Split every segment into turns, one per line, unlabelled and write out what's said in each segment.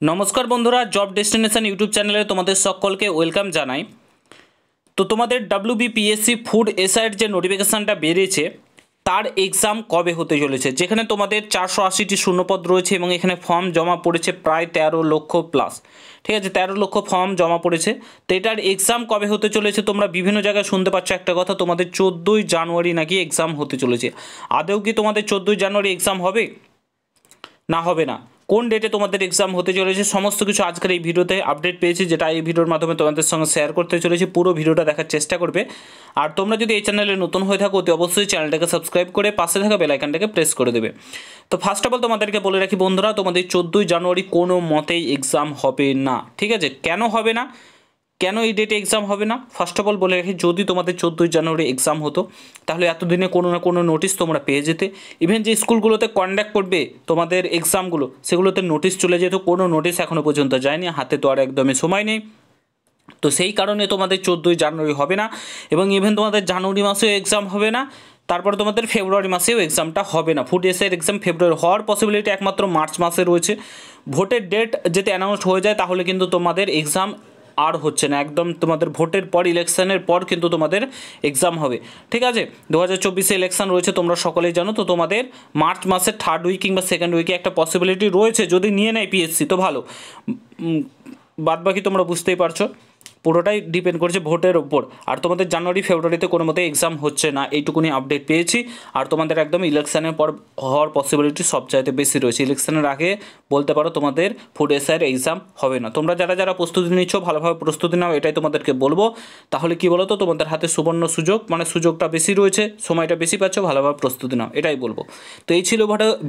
नमस्कार बंधुरा जब डेस्टिनेशन यूट्यूब चैनल तुम्हारे सकलके वेलकाम जानाई। तो तुम्हारे WBPSC फूड एसआईर जो नोटिफिकेशनटा बेरिয়েছে तार एग्जाम कबे होते चलेছে, যেখানে তোমাদের 480টি শূন্যপদ রয়েছে এবং এখানে ফর্ম জমা পড়েছে প্রায় 13 লক্ষ প্লাস। ঠিক আছে, 13 লক্ষ ফর্ম জমা পড়েছে। তো এটার এক্সাম কবে হতে চলেছে তোমরা বিভিন্ন জায়গায় শুনতে পাচ্ছ একটা কথা, তোমাদের 14ই জানুয়ারি নাকি এক্সাম হতে চলেছে। আদৌ কি তোমাদের 14ই জানুয়ারি এক্সাম হবে না হবে না, কোন ডেটে তোমাদের এক্সাম হতে চলেছে সমস্ত কিছু আজকের এই ভিডিওতে আপডেট পেয়েছি, যেটা এই ভিডিওর মাধ্যমে তোমাদের সঙ্গে শেয়ার করতে চলেছি। পুরো ভিডিওটা দেখার চেষ্টা করবে। আর তোমরা যদি এই চ্যানেলে নতুন হয়ে থাকো অতি অবশ্যই চ্যানেলটাকে সাবস্ক্রাইব করে পাশে থাকা বেল আইকনটাকে প্রেস করে দেবে। তো ফার্স্ট অফ অল তোমাদেরকে বলে রাখি বন্ধুরা, তোমাদের 14ই জানুয়ারি কোনো মতেই এক্সাম হবে না। ঠিক আছে, কেন হবে না, কেন এই ডেটে এক্সাম হবে না, ফার্স্ট অফ অল বলে রাখি, যদি তোমাদের 14ই জানুয়ারি এক্সাম হতো তাহলে এতদিনে কোনো না কোনো নোটিশ তোমরা পেয়ে যেতে। ইভেন যে স্কুলগুলোতে কন্ডাক্ট করবে তোমাদের এক্সামগুলো সেগুলোতে নোটিশ চলে যেত, কোনো নোটিশ এখনও পর্যন্ত যায়নি, হাতে তো আর একদমই সময় নেই। তো সেই কারণে তোমাদের 14ই জানুয়ারি হবে না, এবং ইভেন তোমাদের জানুয়ারি মাসেও এক্সাম হবে না, তারপর তোমাদের ফেব্রুয়ারি মাসেও এক্সামটা হবে না। ফুড এসআইয়ের এক্সাম ফেব্রুয়ারি হওয়ার পসিবিলিটি একমাত্র মার্চ মাসে রয়েছে। ভোটের ডেট যদি অ্যানাউন্সড হয়ে যায় তাহলে কিন্তু তোমাদের এক্সাম আর হচ্ছে না, একদম তোমাদের ভোটের পর ইলেকশনের পর কিন্তু তোমাদের এক্সাম হবে। ঠিক আছে, 2024 ইলেকশন রয়েছে তোমরা সকলেই জানো। তো তোমাদের মার্চ মাসের থার্ড উইক কিংবা সেকেন্ড উইকে একটা পসিবিলিটি রয়েছে, যদি নিয়ে নেয় পিএসসি তো ভালো, বাদবাকি তোমরা বুঝতেই পারছো, পুরোটাই ডিপেন্ড করছে ভোটের ওপর। আর তোমাদের জানুয়ারি ফেব্রুয়ারিতে কোনো মতে এক্সাম হচ্ছে না, এইটুকুনি আপডেট পেয়েছি। আর তোমাদের একদম ইলেকশনের পর হওয়ার পসিবিলিটি সবচাইতে বেশি রয়েছে। ইলেকশনের আগে বলতে পারো তোমাদের ফুড এসআইয়ের এক্সাম হবে না। তোমরা যারা যারা প্রস্তুতি নিচ্ছ ভালোভাবে প্রস্তুতি নাও, এটাই তোমাদেরকে বলবো। তাহলে কি বলো তো, তোমাদের হাতে সুবর্ণ সুযোগ, মানে সুযোগটা বেশি রয়েছে, সময়টা বেশি পাচ্ছ, ভালোভাবে প্রস্তুতি নাও, এটাই বলবো। তো এই ছিল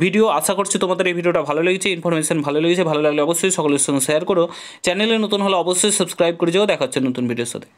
ভিডিও, আশা করছি তোমাদের এই ভিডিওটা ভালো লেগেছে, ইনফরমেশন ভালো লেগেছে। ভালো লাগলে অবশ্যই সকলের সঙ্গে শেয়ার করো, চ্যানেলে নতুন হলে অবশ্যই সাবস্ক্রাইব করে যাও। দেখা হচ্ছে নতুন ভিডিওর সাথে।